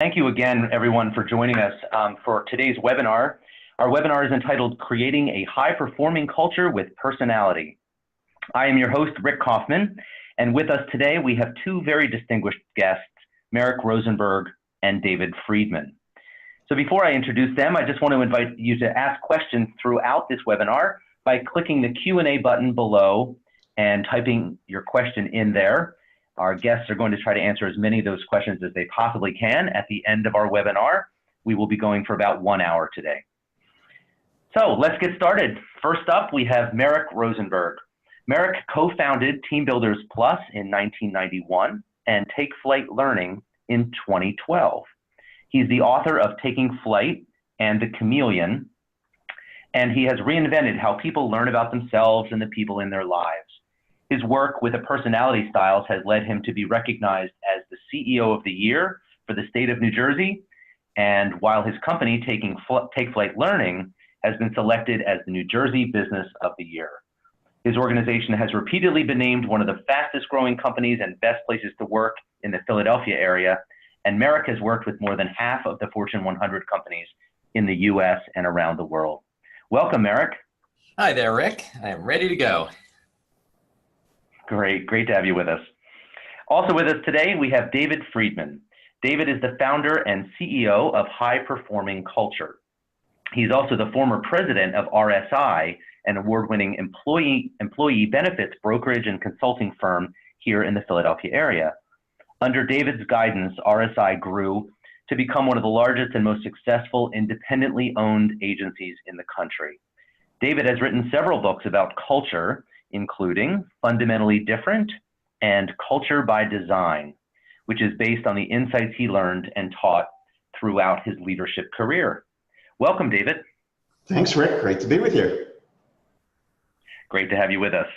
Thank you again, everyone, for joining us for today's webinar. Our webinar is entitled Creating a High-Performing Culture with Personality. I am your host, Rick Kaufman, and with us today we have two very distinguished guests, Merrick Rosenberg and David Friedman. So before I introduce them, I just want to invite you to ask questions throughout this webinar by clicking the Q&A button below and typing your question in there. Our guests are going to try to answer as many of those questions as they possibly can at the end of our webinar. We will be going for about 1 hour today. So let's get started. First up, we have Merrick Rosenberg. Merrick co-founded Team Builders Plus in 1991 and Take Flight Learning in 2012. He's the author of Taking Flight and The Chameleon, and he has reinvented how people learn about themselves and the people in their lives. His work with the personality styles has led him to be recognized as the CEO of the Year for the state of New Jersey, and while his company, Take Flight Learning, has been selected as the New Jersey Business of the Year. His organization has repeatedly been named one of the fastest growing companies and best places to work in the Philadelphia area, and Merrick has worked with more than half of the Fortune 100 companies in the US and around the world. Welcome, Merrick. Hi there, Rick. I am ready to go. Great to have you with us. Also with us today, we have David Friedman. David is the founder and CEO of High Performing Culture. He's also the former president of RSI, an award-winning employee benefits brokerage and consulting firm here in the Philadelphia area. Under David's guidance, RSI grew to become one of the largest and most successful independently owned agencies in the country. David has written several books about culture, including Fundamentally Different and Culture by Design, which is based on the insights he learned and taught throughout his leadership career. Welcome, David. Thanks, Rick. Great to be with you. Great to have you with us.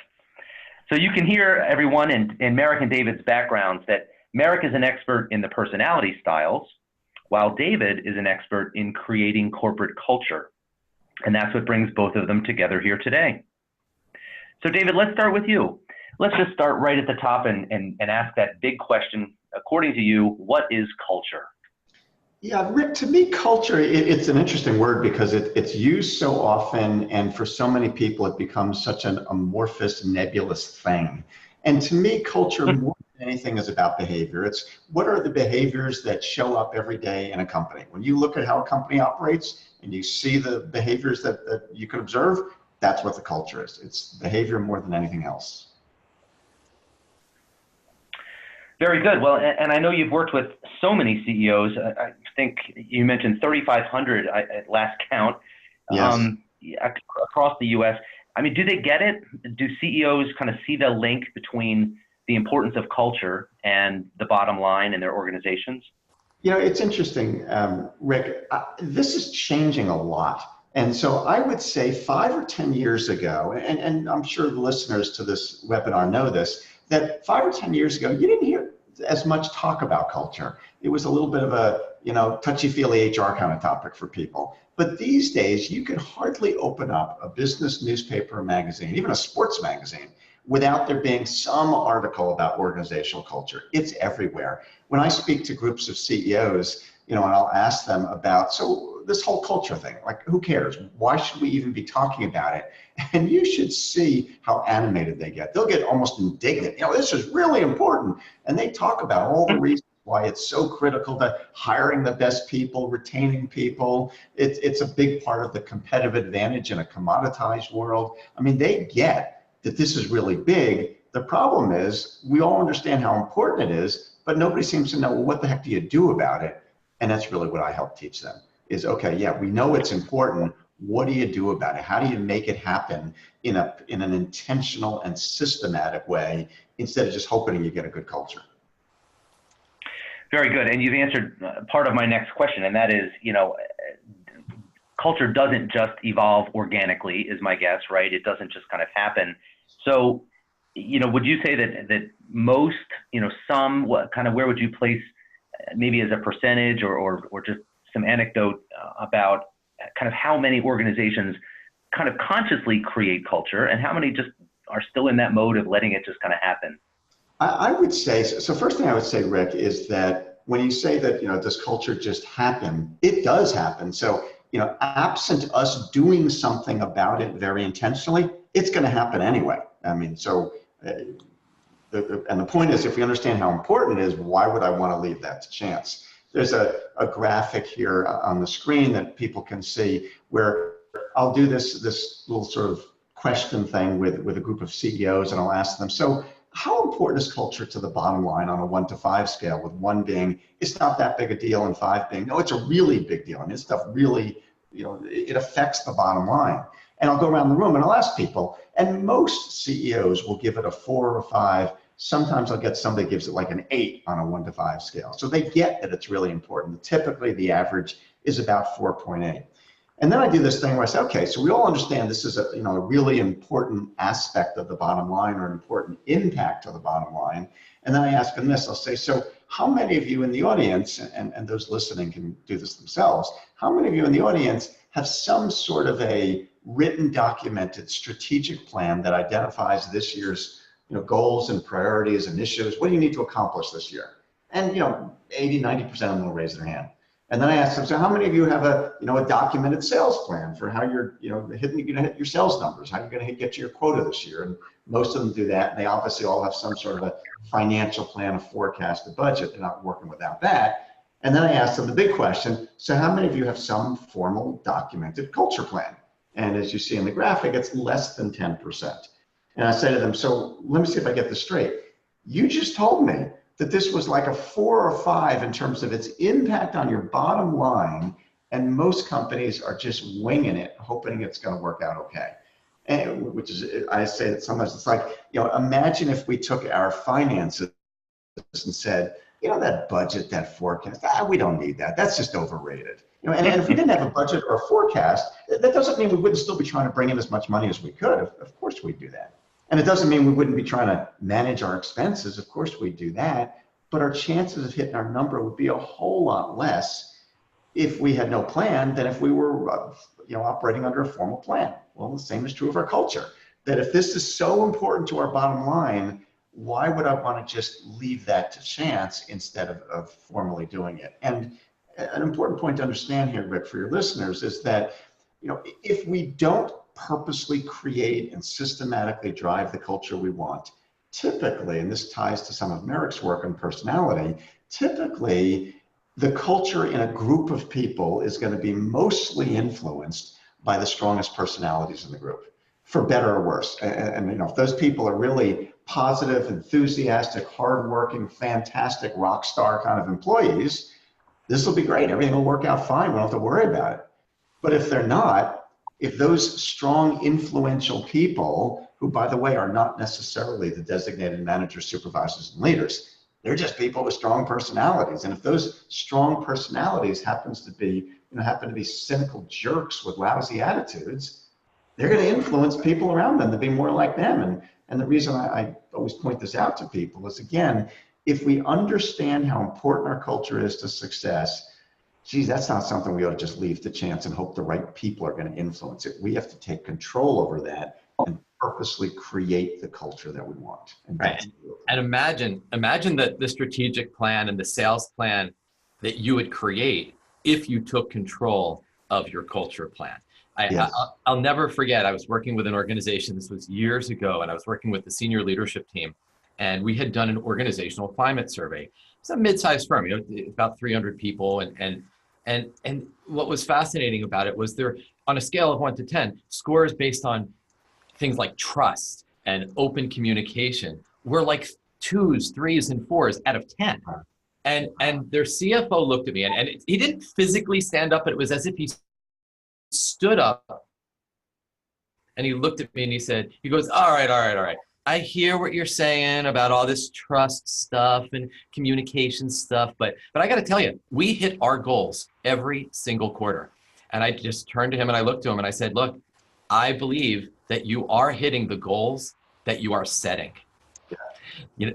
So you can hear, everyone, in Merrick and David's backgrounds that Merrick is an expert in the personality styles, while David is an expert in creating corporate culture. And that's what brings both of them together here today. So David, let's start with you. Let's just start right at the top and ask that big question. According to you, what is culture? Yeah, Rick, to me, culture, it's an interesting word because it's used so often, and for so many people, it becomes such an amorphous, nebulous thing. And to me, culture, more than anything, is about behavior. It's what are the behaviors that show up every day in a company? When you look at how a company operates and you see the behaviors that you can observe, that's what the culture is. It's behavior more than anything else. Very good. Well, and I know you've worked with so many CEOs. I think you mentioned 3,500 at last count. Yes. Across the US. I mean, do they get it? Do CEOs kind of see the link between the importance of culture and the bottom line in their organizations? You know, it's interesting, Rick. This is changing a lot. And so I would say 5 or 10 years ago, and I'm sure the listeners to this webinar know this, that 5 or 10 years ago, you didn't hear as much talk about culture. It was a little bit of a, touchy-feely HR kind of topic for people. But these days, you can hardly open up a business newspaper or magazine, even a sports magazine, without there being some article about organizational culture. It's everywhere. When I speak to groups of CEOs, and I'll ask them about, so this whole culture thing, like, who cares? Why should we even be talking about it? And you should see how animated they get. They'll get almost indignant. This is really important. And they talk about all the reasons why it's so critical to hiring the best people, retaining people. It's a big part of the competitive advantage in a commoditized world. I mean, they get that this is really big. The problem is we all understand how important it is, but nobody seems to know, well, what the heck do you do about it? And that's really what I help teach them is, okay, yeah, we know it's important. What do you do about it? How do you make it happen in an intentional and systematic way instead of just hoping you get a good culture? Very good. And you've answered part of my next question, and that is, culture doesn't just evolve organically, is my guess, right? It doesn't just kind of happen. So, would you say that most, some, where would you place maybe as a percentage or just some anecdote about kind of how many organizations kind of consciously create culture and how many just are still in that mode of letting it just kind of happen? I would say, so first thing I would say, Rick, is that when you say that, does culture just happen? It does happen. So, absent us doing something about it very intentionally, it's going to happen anyway. I mean, so, and the point is, if we understand how important it is, why would I want to leave that to chance? There's a graphic here on the screen that people can see where I'll do this little sort of question thing with a group of CEOs, and I'll ask them, so how important is culture to the bottom line on a 1 to 5 scale, with 1 being it's not that big a deal and 5 being no, it's a really big deal, and this stuff really, it affects the bottom line. And I'll go around the room and I'll ask people, and most CEOs will give it a 4 or 5. Sometimes I'll get somebody gives it like an 8 on a 1 to 5 scale. So they get that it's really important. Typically the average is about 4.8. And then I do this thing where I say, okay, so we all understand this is a really important aspect of the bottom line, or an important impact to the bottom line. And then I ask them this, I'll say, so how many of you in the audience, and those listening can do this themselves, how many of you in the audience have some sort of a written, documented strategic plan that identifies this year's goals and priorities, initiatives? What do you need to accomplish this year? And 80, 90% of them will raise their hand. And then I ask them, so how many of you have a documented sales plan for how you're going to hit your sales numbers, how you're going to get to your quota this year? And most of them do that. And they obviously all have some sort of a financial plan, a forecast, a budget. They're not working without that. And then I ask them the big question, so how many of you have some formal documented culture plan? And as you see in the graphic, it's less than 10%. And I say to them, so let me see if I get this straight. You just told me that this was like a 4 or 5 in terms of its impact on your bottom line, and most companies are just winging it, hoping it's going to work out okay. And which is, I say that sometimes it's like, imagine if we took our finances and said, that budget, that forecast, we don't need that. That's just overrated. And if we didn't have a budget or a forecast, that doesn't mean we wouldn't still be trying to bring in as much money as we could. Of course we'd do that. And it doesn't mean we wouldn't be trying to manage our expenses. Of course we'd do that. But our chances of hitting our number would be a whole lot less if we had no plan than if we were operating under a formal plan. Well, the same is true of our culture. That if this is so important to our bottom line, why would I want to just leave that to chance instead of formally doing it? And an important point to understand here, Rick, for your listeners, is that if we don't purposely create and systematically drive the culture we want, typically, and this ties to some of Merrick's work on personality, typically the culture in a group of people is going to be mostly influenced by the strongest personalities in the group, for better or worse. And if those people are really positive, enthusiastic, hardworking, fantastic rock star kind of employees, this will be great. Everything will work out fine. We don't have to worry about it. But if they're not, if those strong, influential people, who, by the way, are not necessarily the designated managers, supervisors, and leaders, they're just people with strong personalities. And if those strong personalities happen to be cynical jerks with lousy attitudes, they're going to influence people around them to be more like them. And the reason I always point this out to people is, again, if we understand how important our culture is to success, geez, that's not something we ought to just leave to chance and hope the right people are going to influence it. We have to take control over that and purposely create the culture that we want. Right. And imagine that the strategic plan and the sales plan that you would create if you took control of your culture plan. I'll never forget, I was working with an organization, this was years ago, and I was working with the senior leadership team, and we had done an organizational climate survey. It's a mid-sized firm, about 300 people, and what was fascinating about it was there, on a scale of 1 to 10, scores based on things like trust and open communication were like 2s, 3s, and 4s out of 10. And their CFO looked at me, and he didn't physically stand up, but it was as if he stood up and he looked at me and he goes, all right. I hear what you're saying about all this trust stuff and communication stuff, but I got to tell you, we hit our goals every single quarter. And I just turned to him and I looked to him and I said, look, I believe that you are hitting the goals that you are setting.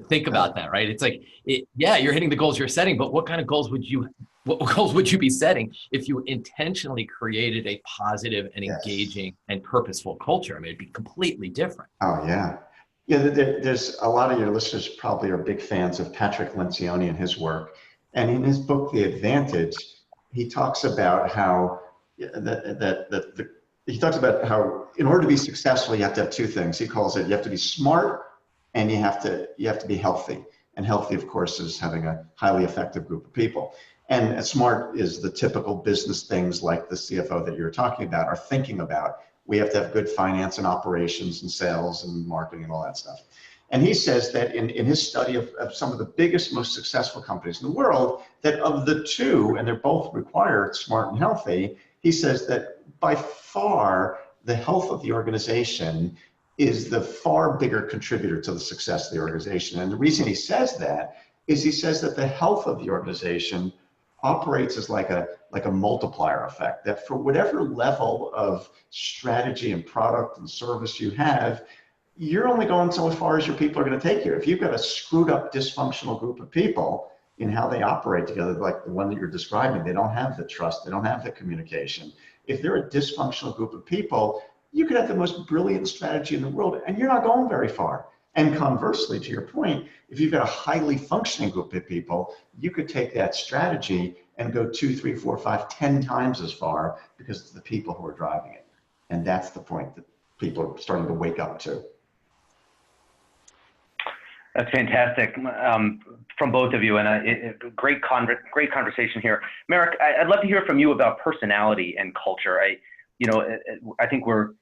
Think about that, right? It's like, you're hitting the goals you're setting, but what goals would you be setting if you intentionally created a positive and engaging and purposeful culture? I mean, it'd be completely different. Oh, yeah. Yeah, there's a lot of your listeners probably are big fans of Patrick Lencioni and his work. And in his book, The Advantage, he talks about how he talks about how in order to be successful, you have to have two things. He calls it, you have to be smart and you have to be healthy. And healthy, of course, is having a highly effective group of people. And smart is the typical business things like the CFO that you're talking about are thinking about. We have to have good finance and operations and sales and marketing and all that stuff. And he says that in his study of some of the biggest, most successful companies in the world, that of the two, and they're both required smart and healthy, he says that by far the health of the organization is the far bigger contributor to the success of the organization. And the reason he says that is he says that the health of the organization operates as like a multiplier effect, that for whatever level of strategy and product and service you have, you're only going so far as your people are going to take you. If you've got a screwed up, dysfunctional group of people in how they operate together, like the one that you're describing, they don't have the trust, they don't have the communication. If they're a dysfunctional group of people, you could have the most brilliant strategy in the world and you're not going very far. And conversely, to your point, if you've got a highly functioning group of people, you could take that strategy and go 2, 3, 4, 5, 10 times as far because it's the people who are driving it. And that's the point that people are starting to wake up to. That's fantastic from both of you, and great conversation here. Merrick, I'd love to hear from you about personality and culture. I think we're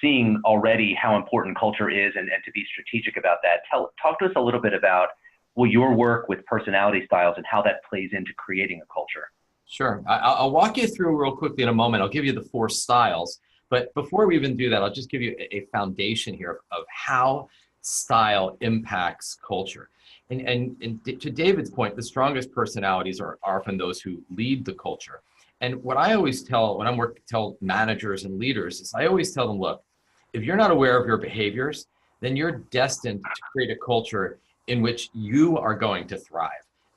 seeing already how important culture is, and to be strategic about that. Talk to us a little bit about your work with personality styles and how that plays into creating a culture. Sure. I'll walk you through real quickly in a moment. I'll give you the 4 styles. But before we even do that, I'll just give you a foundation here of how style impacts culture. And to David's point, the strongest personalities are often those who lead the culture. And what I always tell, when I'm tell managers and leaders, is I always tell them, look, if you're not aware of your behaviors, then you're destined to create a culture in which you are going to thrive,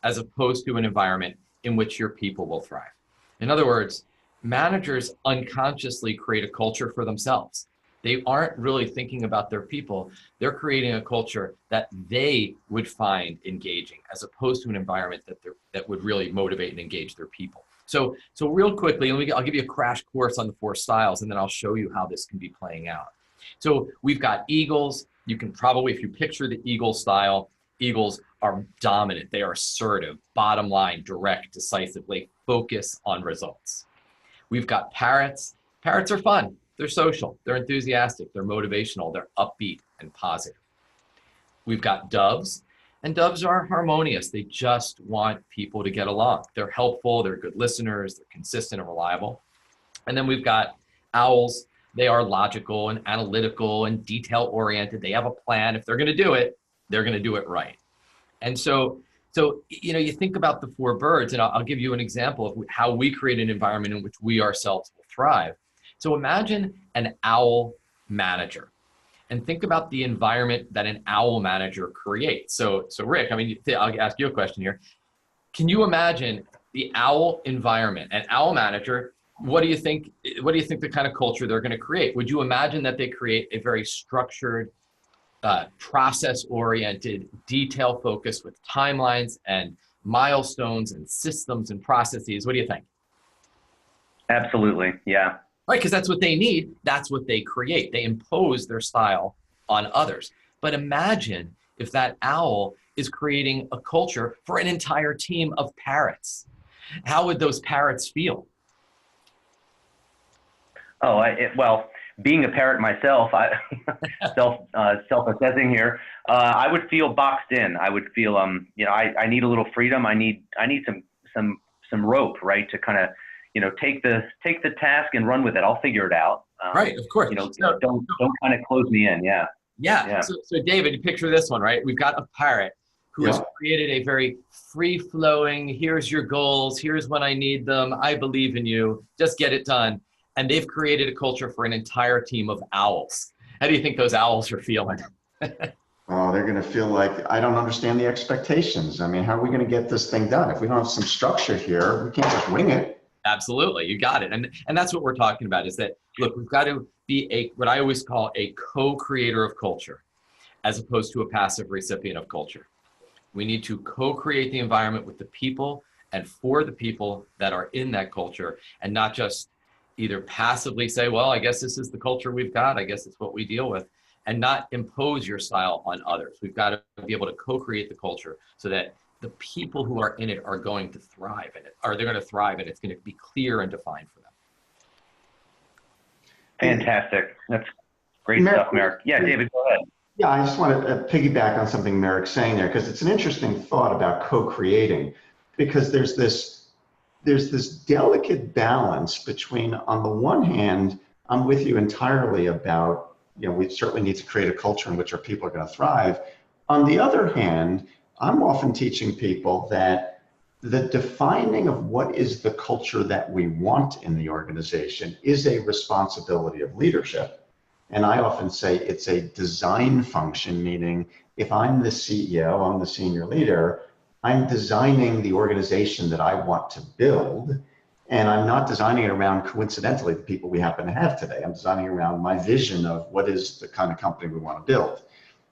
as opposed to an environment in which your people will thrive. In other words, managers unconsciously create a culture for themselves. They aren't really thinking about their people. They're creating a culture that they would find engaging, as opposed to an environment that would really motivate and engage their people. So real quickly, I'll give you a crash course on the 4 styles, and then I'll show you how this can be playing out. So we've got eagles. You can probably, if you picture the eagle style, eagles are dominant. They are assertive, bottom line, direct, decisive. They focus on results. We've got parrots. Parrots are fun. They're social. They're enthusiastic. They're motivational. They're upbeat and positive. We've got doves. And doves are harmonious. They just want people to get along. They're helpful, they're good listeners, they're consistent and reliable. And then we've got owls. They are logical and analytical and detail-oriented. They have a plan. If they're going to do it, they're going to do it right. And so you think about the 4 birds, and I'll give you an example of how we create an environment in which we ourselves will thrive. So imagine an owl manager. And think about the environment that an owl manager creates. So Rick, I'll ask you a question here. Can you imagine the owl environment, an owl manager? What do you think the kind of culture they're going to create? Would you imagine that they create a very structured, process-oriented, detail-focused with timelines and milestones and systems and processes? What do you think? Absolutely, yeah. Right, because that's what they need. That's what they create. They impose their style on others. But imagine if that owl is creating a culture for an entire team of parrots. How would those parrots feel? Oh, well, being a parrot myself, self-assessing here, I would feel boxed in. I would feel, I need a little freedom. I need some rope, right, to kind of, take the task and run with it. I'll figure it out. Right, of course. Don't kind of close me in. Yeah. Yeah. So David, picture this one, right? We've got a parrot who has created a very free-flowing, here's your goals, here's when I need them, I believe in you, just get it done. And they've created a culture for an entire team of owls. How do you think those owls are feeling? Oh, they're going to feel like, I don't understand the expectations. I mean, how are we going to get this thing done? If we don't have some structure here, we can't just wing it. Absolutely, you got it. And that's what we're talking about, is that, look, we've got to be what I always call a co-creator of culture, as opposed to a passive recipient of culture. We need to co-create the environment with the people and for the people that are in that culture, and not just either passively say, well, I guess this is the culture we've got, I guess it's what we deal with, and not impose your style on others. We've got to be able to co-create the culture so that the people who are in it are going to thrive in it, or they're going to thrive, and it's going to be clear and defined for them. Fantastic. That's great stuff, Merrick. Yeah, David, go ahead. Yeah, I just want to piggyback on something Merrick's saying there, because it's an interesting thought about co-creating, because there's this delicate balance between, on the one hand, I'm with you entirely about, we certainly need to create a culture in which our people are going to thrive. On the other hand, I'm often teaching people that the defining of what is the culture that we want in the organization is a responsibility of leadership. And I often say it's a design function, meaning if I'm the CEO, I'm the senior leader, I'm designing the organization that I want to build, and I'm not designing it around, coincidentally, the people we happen to have today. I'm designing around my vision of what is the kind of company we want to build.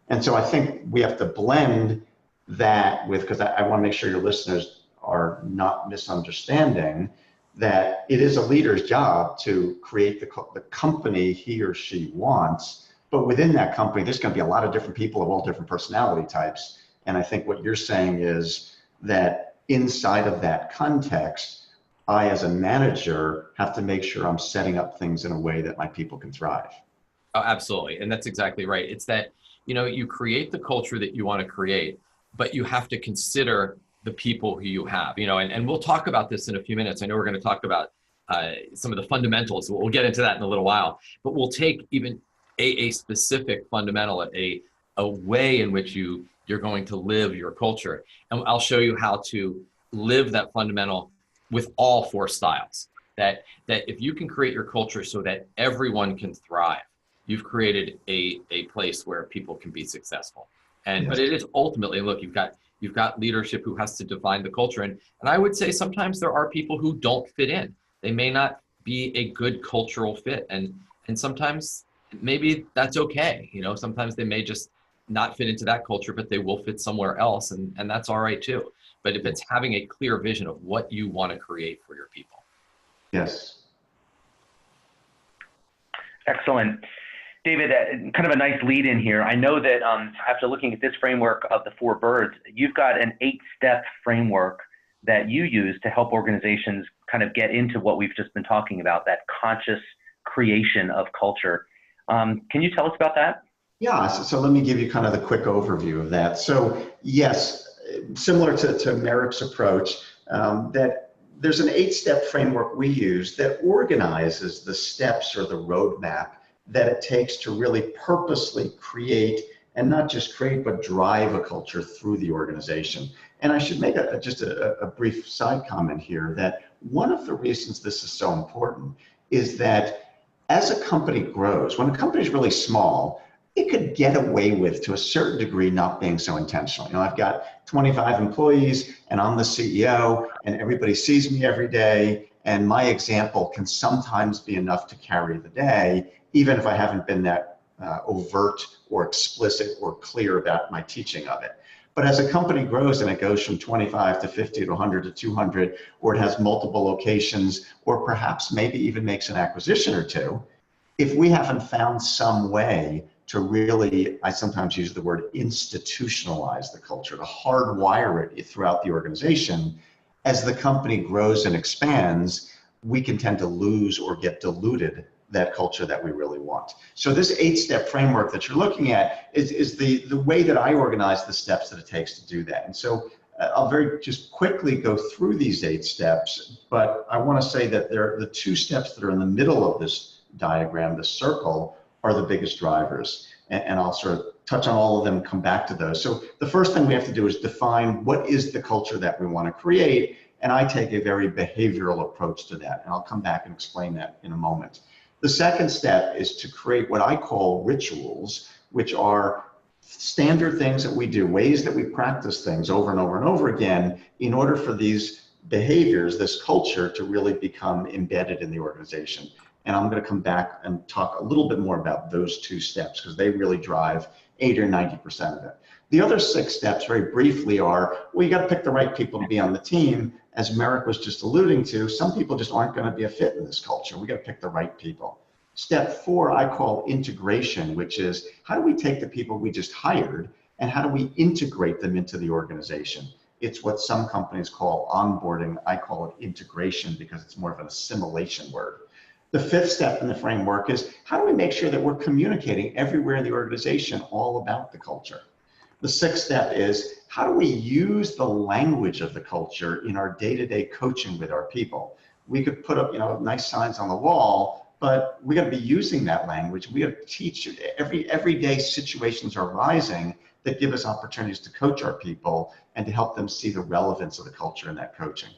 And so I think we have to blend that with, because I want to make sure your listeners are not misunderstanding, that it is a leader's job to create the company he or she wants, but within that company, there's going to be a lot of different people of all different personality types. And I think what you're saying is that inside of that context, I, as a manager, have to make sure I'm setting up things in a way that my people can thrive. Oh, absolutely. And that's exactly right. It's that, you create the culture that you want to create, but you have to consider the people who you have, and we'll talk about this in a few minutes. I know we're going to talk about some of the fundamentals. We'll get into that in a little while, but we'll take even a specific fundamental, a way in which you're going to live your culture. And I'll show you how to live that fundamental with all four styles. That if you can create your culture so that everyone can thrive, you've created a place where people can be successful. And yes. But it is ultimately, look, you've got leadership who has to define the culture. And I would say sometimes there are people who don't fit in. They may not be a good cultural fit. And sometimes maybe that's okay. Sometimes they may just not fit into that culture, but they will fit somewhere else. And that's all right too. But if it's having a clear vision of what you want to create for your people. Yes. Excellent. David, kind of a nice lead in here. I know that after looking at this framework of the 4 birds, you've got an 8-step framework that you use to help organizations kind of get into what we've just been talking about, that conscious creation of culture. Can you tell us about that? Yeah, so let me give you kind of the quick overview of that. So yes, similar to Merrick's approach, that there's an 8-step framework we use that organizes the steps or the roadmap that it takes to really purposely create, and not just create, but drive a culture through the organization. And I should make just a brief side comment here, that one of the reasons this is so important is that as a company grows, when a company is really small, it could get away with, to a certain degree, not being so intentional. I've got 25 employees and I'm the CEO and everybody sees me every day, and my example can sometimes be enough to carry the day, even if I haven't been that overt or explicit or clear about my teaching of it. But as a company grows and it goes from 25 to 50 to 100 to 200, or it has multiple locations, or perhaps maybe even makes an acquisition or two, if we haven't found some way to really, I sometimes use the word institutionalize the culture, to hardwire it throughout the organization, as the company grows and expands, we can tend to lose or get diluted that culture that we really want. So this 8-step framework that you're looking at is the way that I organize the steps that it takes to do that. And so I'll just quickly go through these 8 steps, but I want to say that the 2 steps that are in the middle of this diagram, the circle, are the biggest drivers. And I'll sort of touch on all of them, come back to those. So the first thing we have to do is define what is the culture that we want to create. And I take a very behavioral approach to that. And I'll come back and explain that in a moment. The second step is to create what I call rituals, which are standard things that we do, ways that we practice things over and over and over again in order for these behaviors, this culture, to really become embedded in the organization. And I'm going to come back and talk a little bit more about those 2 steps, because they really drive 80 or 90% of it. The other 6 steps, very briefly, are, well, you got to pick the right people to be on the team. As Merrick was just alluding to, some people just aren't going to be a fit in this culture. We got to pick the right people. Step 4, I call integration, which is how do we take the people we just hired and how do we integrate them into the organization? It's what some companies call onboarding. I call it integration because it's more of an assimilation word. The 5th step in the framework is how do we make sure that we're communicating everywhere in the organization all about the culture? The 6th step is how do we use the language of the culture in our day-to-day coaching with our people? We could put up, nice signs on the wall, but we got to be using that language. We have to teach everyday situations are arising that give us opportunities to coach our people and to help them see the relevance of the culture in that coaching.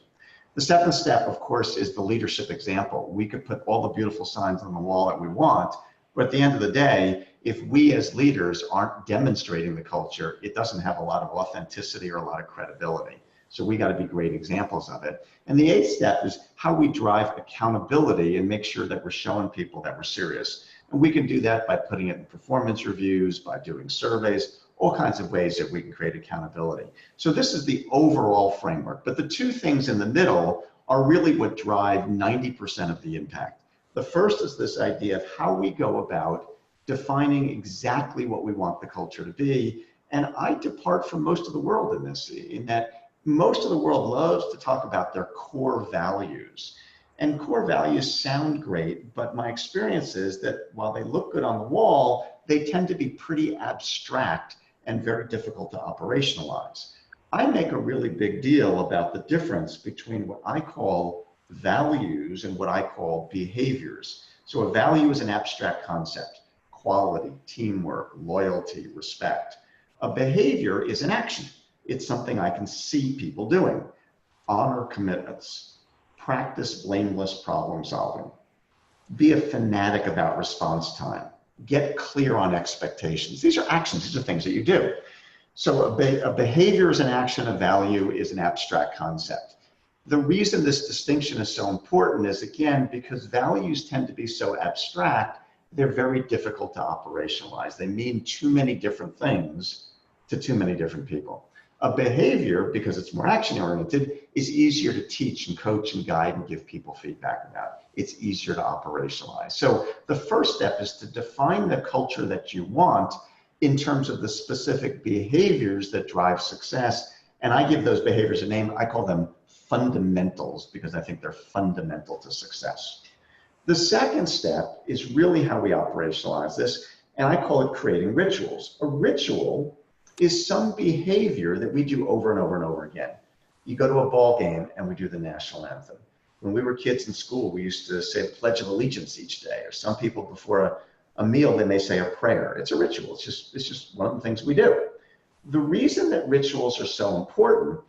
The 7th step, of course, is the leadership example. We could put all the beautiful signs on the wall that we want, but at the end of the day, if we as leaders aren't demonstrating the culture, it doesn't have a lot of authenticity or a lot of credibility. So we got to be great examples of it. And the 8th step is how we drive accountability and make sure that we're showing people that we're serious. And we can do that by putting it in performance reviews, by doing surveys, all kinds of ways that we can create accountability. So this is the overall framework, but the 2 things in the middle are really what drive 90% of the impact. The first is this idea of how we go about defining exactly what we want the culture to be. And I depart from most of the world in this, in that most of the world loves to talk about their core values. And core values sound great, but my experience is that while they look good on the wall, they tend to be pretty abstract and very difficult to operationalize. I make a really big deal about the difference between what I call values and what I call behaviors. So a value is an abstract concept: quality, teamwork, loyalty, respect. A behavior is an action. It's something I can see people doing. Honor commitments, practice blameless problem solving, be a fanatic about response time, get clear on expectations. These are actions, these are things that you do. So a behavior is an action, a value is an abstract concept. The reason this distinction is so important is, again, because values tend to be so abstract, they're very difficult to operationalize. They mean too many different things to too many different people. A behavior, because it's more action-oriented, is easier to teach and coach and guide and give people feedback about. It's easier to operationalize. So the first step is to define the culture that you want in terms of the specific behaviors that drive success. And I give those behaviors a name. I call them fundamentals because I think they're fundamental to success. The second step is really how we operationalize this, and I call it creating rituals. A ritual is some behavior that we do over and over and over again. You go to a ball game and we do the national anthem. When we were kids in school, we used to say the Pledge of Allegiance each day, or some people before a meal, they may say a prayer. It's a ritual, it's just one of the things we do. The reason that rituals are so important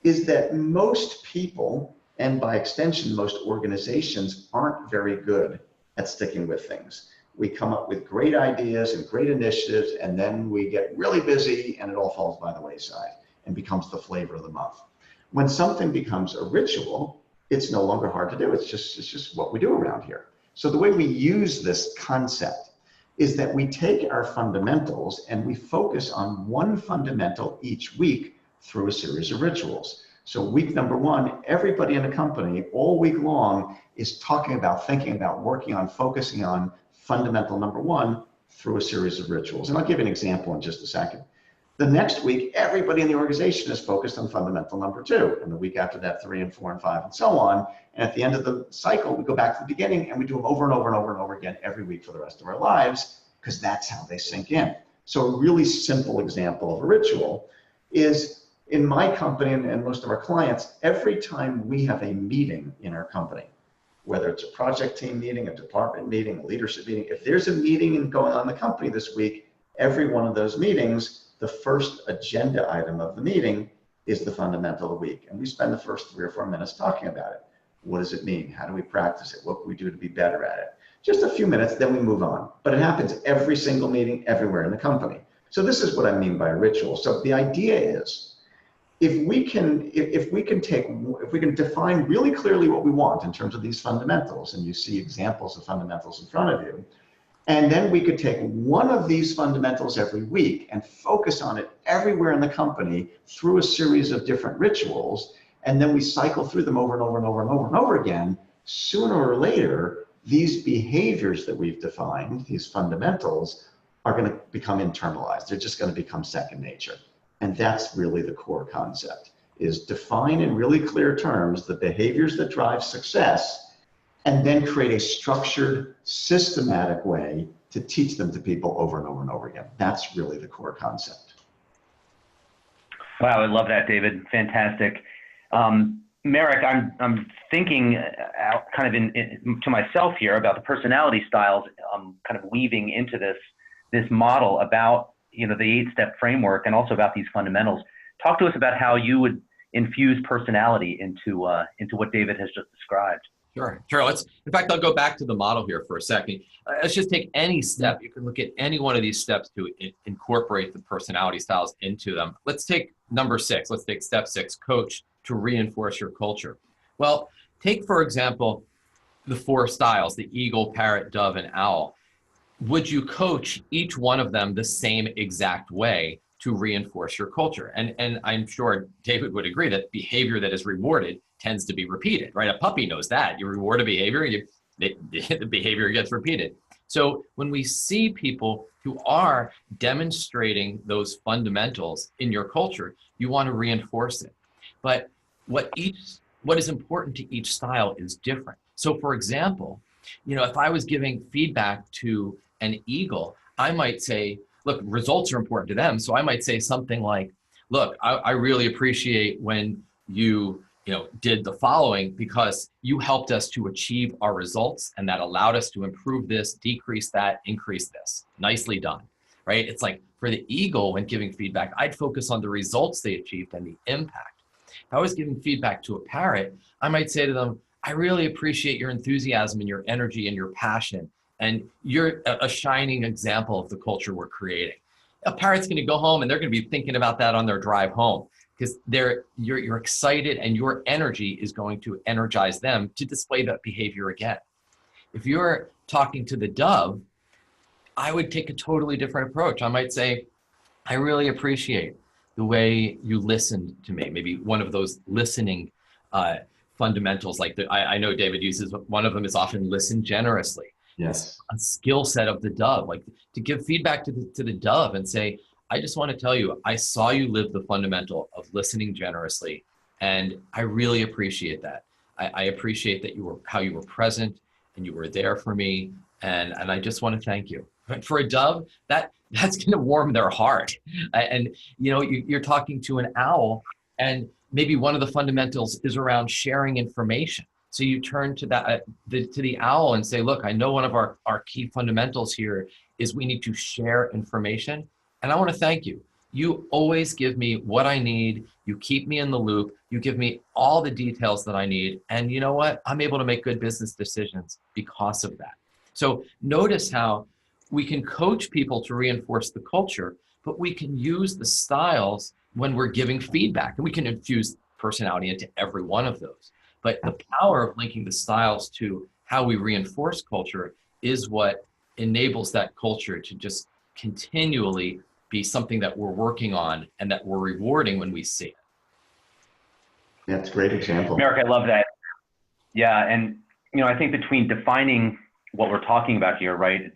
is that most people, and by extension, most organizations, aren't very good at sticking with things. We come up with great ideas and great initiatives, and then we get really busy and it all falls by the wayside and becomes the flavor of the month. When something becomes a ritual, it's no longer hard to do. It's just what we do around here. So the way we use this concept is that we take our fundamentals and we focus on one fundamental each week through a series of rituals. So week number 1, everybody in the company all week long is talking about, thinking about, working on, focusing on fundamental number 1 through a series of rituals. And I'll give you an example in just a second. The next week, everybody in the organization is focused on fundamental number 2. And the week after that, 3 and 4 and 5 and so on. And at the end of the cycle, we go back to the beginning and we do them over and over and over and over again every week for the rest of our lives, because that's how they sink in. So a really simple example of a ritual is in my company and most of our clients, every time we have a meeting in our company, whether it's a project team meeting, a department meeting, a leadership meeting, if there's a meeting going on in the company this week, every one of those meetings, the first agenda item of the meeting is the fundamental of the week. And we spend the first 3 or 4 minutes talking about it. What does it mean? How do we practice it? What can we do to be better at it? Just a few minutes, then we move on. But it happens every single meeting, everywhere in the company. So this is what I mean by a ritual. So the idea is, if we can define really clearly what we want in terms of these fundamentals, and you see examples of fundamentals in front of you, And then we could take one of these fundamentals every week and focus on it everywhere in the company through a series of different rituals. And then we cycle through them over and over and over and over and over again. Sooner or later, these behaviors that we've defined, these fundamentals, are going to become internalized. They're just going to become second nature. And that's really the core concept, is define in really clear terms the behaviors that drive success, and then create a structured, systematic way to teach them to people over and over and over again. That's really the core concept. Wow, I love that, David. Fantastic. Merrick, I'm thinking out kind of to myself here about the personality styles, kind of weaving into this model about, you know, the 8-step framework and also about these fundamentals. Talk to us about how you would infuse personality into what David has just described. Sure. In fact, I'll go back to the model here for a second. Let's just take any step. You can look at any one of these steps to incorporate the personality styles into them. Let's take number 6. Let's take step 6, coach to reinforce your culture. Well, take, for example, the 4 styles, the eagle, parrot, dove, and owl. Would you coach each one of them the same exact way to reinforce your culture? And I'm sure David would agree that behavior that is rewarded tends to be repeated, right? A puppy knows that. You reward a behavior, the behavior gets repeated. So when we see people who are demonstrating those fundamentals in your culture, you want to reinforce it. But what is important to each style is different. So for example, you know, if I was giving feedback to an eagle, I might say, look, results are important to them. So I might say something like, look, I really appreciate when you did the following, because you helped us to achieve our results, and that allowed us to improve this, decrease that, increase this. Nicely done, right? It's like for the eagle, when giving feedback, I'd focus on the results they achieved and the impact. If I was giving feedback to a parrot, I might say to them, I really appreciate your enthusiasm and your energy and your passion, and you're a shining example of the culture we're creating. A parrot's going to go home and they're going to be thinking about that on their drive home, because you're excited and your energy is going to energize them to display that behavior again. If you're talking to the dove, I would take a totally different approach. I might say, I really appreciate the way you listened to me. Maybe one of those listening fundamentals, like I know David uses, one of them is often listen generously. Yes. A skill set of the dove, like to give feedback to the dove and say, I just want to tell you, I saw you live the fundamental of listening generously, and I really appreciate that. I appreciate that how you were present and you were there for me, and I just want to thank you. But for a dove, that's going to warm their heart. And you're talking to an owl, and maybe one of the fundamentals is around sharing information. So you turn to the owl and say, look, I know one of our key fundamentals here is we need to share information. And I want to thank you. You always give me what I need. You keep me in the loop. You give me all the details that I need. And you know what? I'm able to make good business decisions because of that. So notice how we can coach people to reinforce the culture, but we can use the styles when we're giving feedback. And we can infuse personality into every one of those. But the power of linking the styles to how we reinforce culture is what enables that culture to just continually be something that we're working on and that we're rewarding when we see it. That's a great example. Merrick, I love that. Yeah, and I think between defining what we're talking about here, right,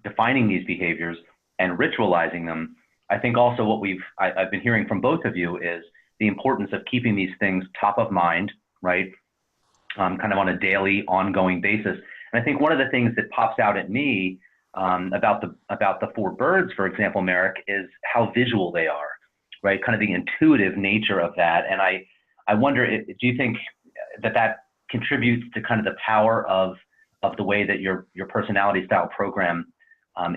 defining these behaviors and ritualizing them, I think also what I've been hearing from both of you is the importance of keeping these things top of mind, right, kind of on a daily, ongoing basis. And I think one of the things that pops out at me about the 4 birds, for example, Merrick, is how visual they are, right? Kind of the intuitive nature of that. And I wonder, do you think that contributes to kind of the power of the way that your personality style program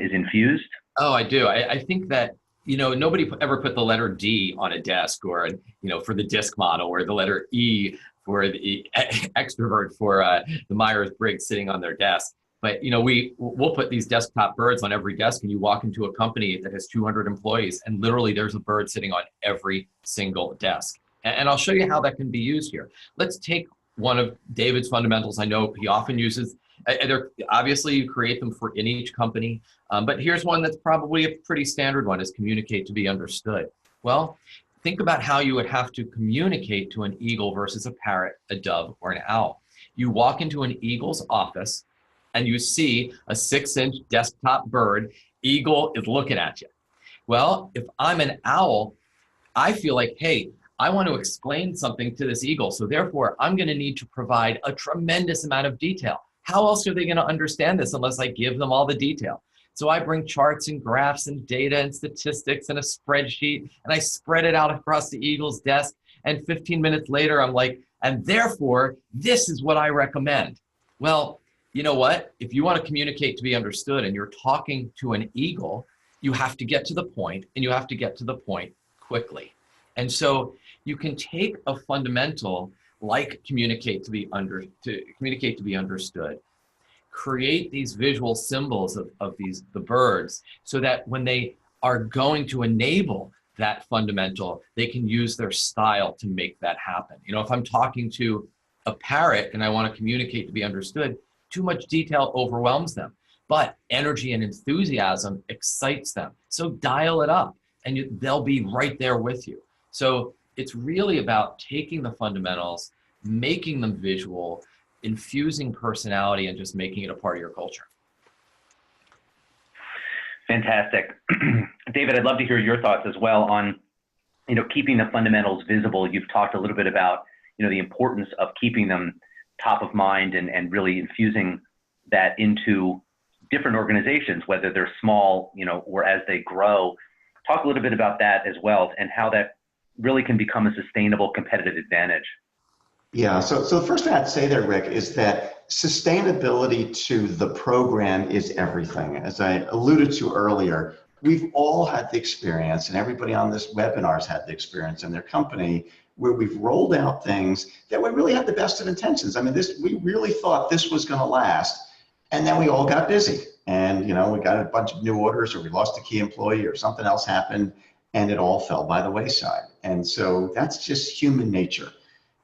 is infused? Oh, I do. I think that, nobody ever put the letter D on a desk, or, for the DISC model, or the letter E for the extrovert for the Myers-Briggs sitting on their desk. But we'll put these desktop birds on every desk, and you walk into a company that has 200 employees, and literally there's a bird sitting on every single desk. And I'll show you how that can be used here. Let's take one of David's fundamentals. I know he often uses Obviously, you create them in each company, but here's one that's probably a pretty standard one: is communicate to be understood. Well, think about how you would have to communicate to an eagle versus a parrot, a dove, or an owl. You walk into an eagle's office and you see a 6-inch desktop bird. Eagle is looking at you. Well, if I'm an owl, I feel like, hey, I want to explain something to this eagle. So therefore, I'm going to need to provide a tremendous amount of detail. How else are they going to understand this unless I give them all the detail? So I bring charts and graphs and data and statistics and a spreadsheet, and I spread it out across the eagle's desk. And 15 minutes later, I'm like, and therefore, this is what I recommend. Well, you know what? If you want to communicate to be understood and you're talking to an eagle, you have to get to the point, and you have to get to the point quickly. And so you can take a fundamental like communicate to be understood, create these visual symbols of the birds, so that when they are going to enable that fundamental, they can use their style to make that happen. You know, if I'm talking to a parrot and I want to communicate to be understood, too much detail overwhelms them, but energy and enthusiasm excites them. So dial it up, and they'll be right there with you. So it's really about taking the fundamentals, making them visual, infusing personality, and just making it a part of your culture. Fantastic. David, I'd love to hear your thoughts as well on, keeping the fundamentals visible. You've talked a little bit about, the importance of keeping them top of mind and really infusing that into different organizations, whether they're small, or as they grow. Talk a little bit about that as well, and how that really can become a sustainable competitive advantage. Yeah, so the first thing I'd say there, Rick, is that sustainability to the program is everything. As I alluded to earlier, we've all had the experience, and everybody on this webinar has had the experience in their company, where we've rolled out things that we really had the best of intentions. I mean, we really thought this was going to last, and then we all got busy, and we got a bunch of new orders, or we lost a key employee, or something else happened, and it all fell by the wayside. And so that's just human nature.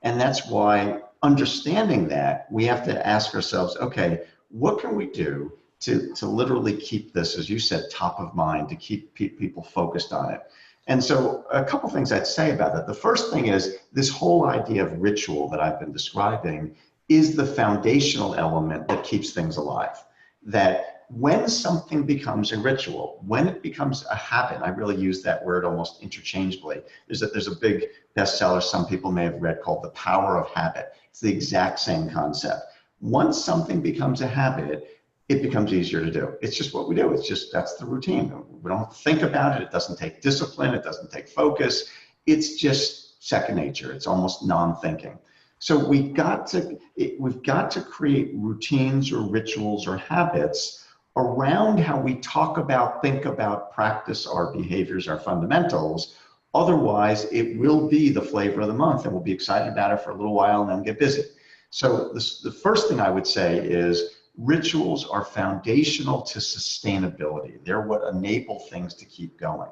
And that's why, understanding that, we have to ask ourselves, okay, what can we do to literally keep this, as you said, top of mind, to keep people focused on it? And so a couple things I'd say about that. The first thing is this whole idea of ritual that I've been describing is the foundational element that keeps things alive. That when something becomes a ritual, when it becomes a habit, I really use that word almost interchangeably. There's a big bestseller some people may have read called The Power of Habit. It's the exact same concept. Once something becomes a habit, it becomes easier to do. It's just what we do. That's the routine. We don't think about it. It doesn't take discipline. It doesn't take focus. It's just second nature. It's almost non-thinking. So we've got to create routines or rituals or habits around how we talk about, think about, practice our behaviors, our fundamentals. Otherwise, it will be the flavor of the month, and we'll be excited about it for a little while and then get busy. So the first thing I would say is rituals are foundational to sustainability. They're what enable things to keep going.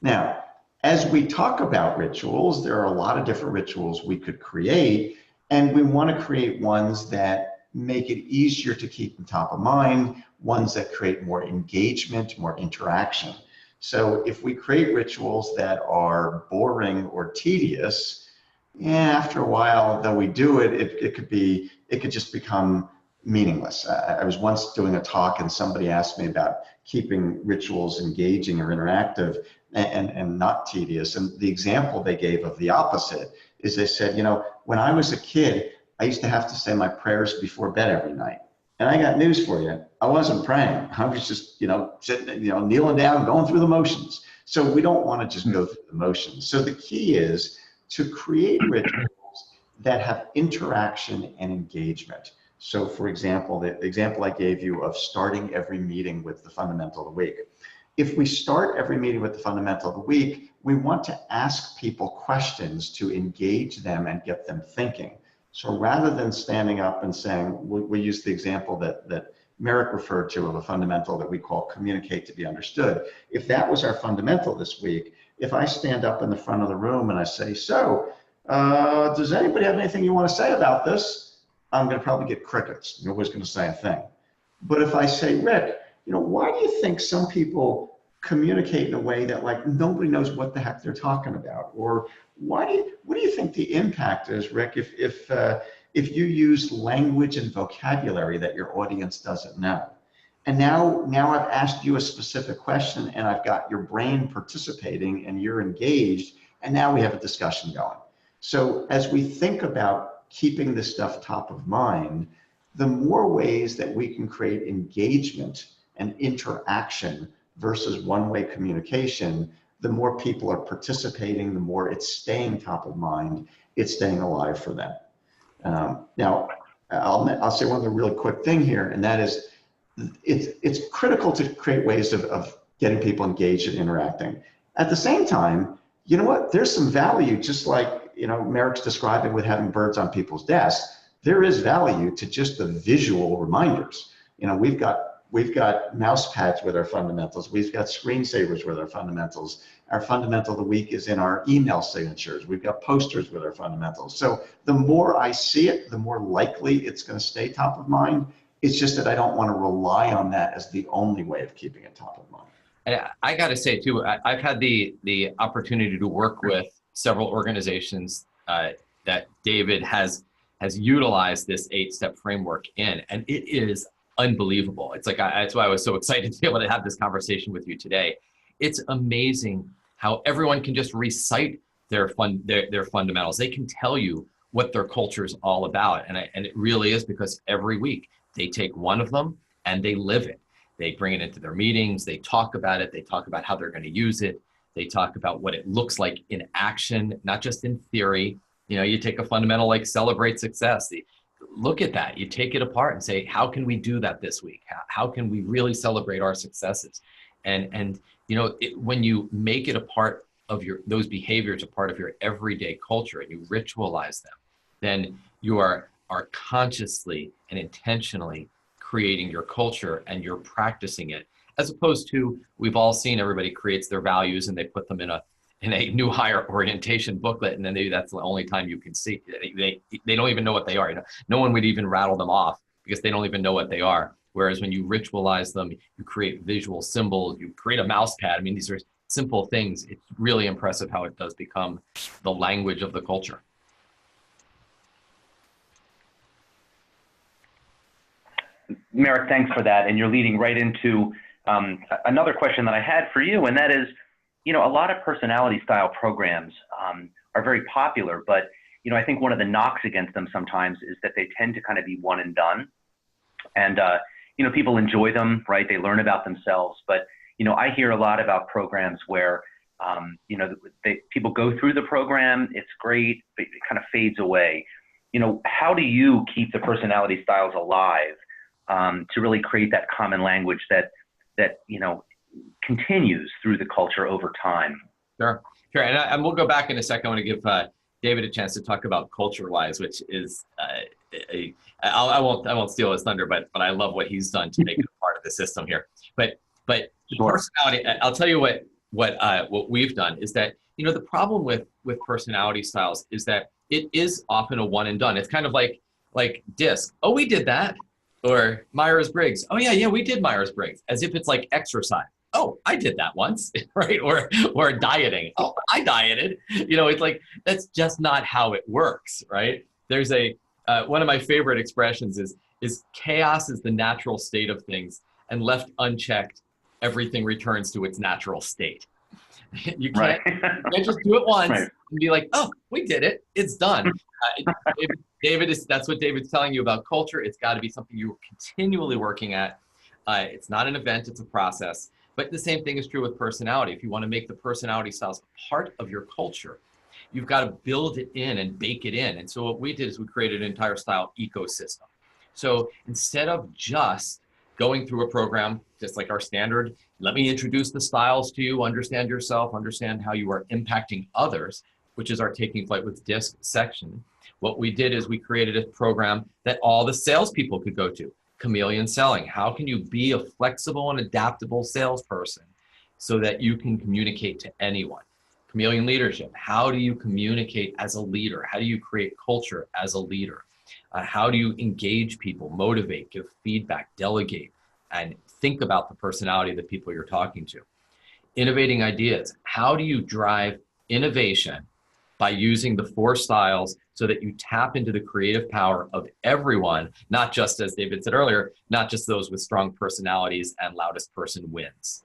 Now, as we talk about rituals, there are a lot of different rituals we could create, and we want to create ones that make it easier to keep them top of mind, ones that create more engagement, more interaction. So if we create rituals that are boring or tedious, after a while, though we do it, it could just become meaningless. I was once doing a talk and somebody asked me about keeping rituals engaging or interactive and not tedious. And the example they gave of the opposite is they said, when I was a kid, I used to have to say my prayers before bed every night. And I got news for you. I wasn't praying. I was just, sitting, kneeling down, going through the motions. So we don't want to just go through the motions. So the key is to create rituals that have interaction and engagement. So for example, the example I gave you of starting every meeting with the fundamental of the week. If we start every meeting with the fundamental of the week, we want to ask people questions to engage them and get them thinking. So rather than standing up and saying, we use the example that Merrick referred to of a fundamental that we call communicate to be understood. If that was our fundamental this week, if I stand up in the front of the room and I say, so does anybody have anything you want to say about this? I'm going to probably get crickets. Nobody's going to say a thing. But if I say, Rick, why do you think some people communicate in a way that like nobody knows what the heck they're talking about? Or what do you think the impact is, Rick, if you use language and vocabulary that your audience doesn't know? And now I've asked you a specific question and I've got your brain participating and you're engaged, and now we have a discussion going. So as we think about keeping this stuff top of mind, the more ways that we can create engagement and interaction versus one-way communication, the more people are participating, the more it's staying top of mind, it's staying alive for them. Now, I'll say one other really quick thing here, and that is it's critical to create ways of getting people engaged and interacting. At the same time, you know what? There's some value, just like Merrick's describing with having birds on people's desks. There is value to just the visual reminders. We've got mouse pads with our fundamentals. We've got screensavers with our fundamentals. Our fundamental of the week is in our email signatures. We've got posters with our fundamentals. So the more I see it, the more likely it's going to stay top of mind. It's just that I don't want to rely on that as the only way of keeping it top of mind. And I got to say too, I've had the opportunity to work with several organizations that David has utilized this 8-step framework in, and it is unbelievable. It's like, that's why I was so excited to be able to have this conversation with you today. It's amazing how everyone can just recite their fundamentals. They can tell you what their culture is all about. And it really is because every week they take one of them and they live it. They bring it into their meetings. They talk about it. They talk about how they're going to use it. They talk about what it looks like in action, not just in theory. You take a fundamental like celebrate success. Look at that. You take it apart and say, how can we do that this week? How can we really celebrate our successes? And when you make it a part of those behaviors, a part of your everyday culture, and you ritualize them, then you are consciously and intentionally creating your culture, and you're practicing it, as opposed to, we've all seen everybody creates their values and they put them in a new hire orientation booklet, and then maybe that's the only time you can see. They don't even know what they are. No one would even rattle them off because they don't even know what they are. Whereas when you ritualize them, you create visual symbols, you create a mouse pad. I mean, these are simple things. It's really impressive how it does become the language of the culture. Merrick, thanks for that. And you're leading right into another question that I had for you, and that is, a lot of personality style programs are very popular, but I think one of the knocks against them sometimes is that they tend to kind of be one and done. And people enjoy them, right? They learn about themselves, but I hear a lot about programs where people go through the program, it's great, but it kind of fades away. How do you keep the personality styles alive to really create that common language that continues through the culture over time? Sure. And we'll go back in a second. I want to give David a chance to talk about culture-wise, which is I won't steal his thunder, but I love what he's done to make it a part of the system here. But Sure. Personality, I'll tell you what we've done is that the problem with personality styles is that it is often a one and done. It's kind of like DISC. Oh, we did that. Or Myers-Briggs. Oh yeah, we did Myers-Briggs, as if it's like exercise. Oh, I did that once, right? Or dieting. Oh, I dieted. It's like, that's just not how it works, right? There's one of my favorite expressions is chaos is the natural state of things, and left unchecked, everything returns to its natural state. You can't just do it once and be like, oh, we did it. It's done. David, that's what David's telling you about culture. It's got to be something you're continually working at. It's not an event, it's a process. But the same thing is true with personality. If you want to make the personality styles part of your culture, you've got to build it in and bake it in. And so what we did is we created an entire style ecosystem. So instead of just going through a program, just like our standard, let me introduce the styles to you, understand yourself, understand how you are impacting others, which is our Taking Flight with DISC section. What we did is we created a program that all the salespeople could go to. Chameleon selling. How can you be a flexible and adaptable salesperson so that you can communicate to anyone? Chameleon leadership. How do you communicate as a leader? How do you create culture as a leader? How do you engage people, motivate, give feedback, delegate, and think about the personality of the people you're talking to? Innovating ideas. How do you drive innovation by using the 4 styles so that you tap into the creative power of everyone, not just, as David said earlier, not just those with strong personalities and loudest person wins.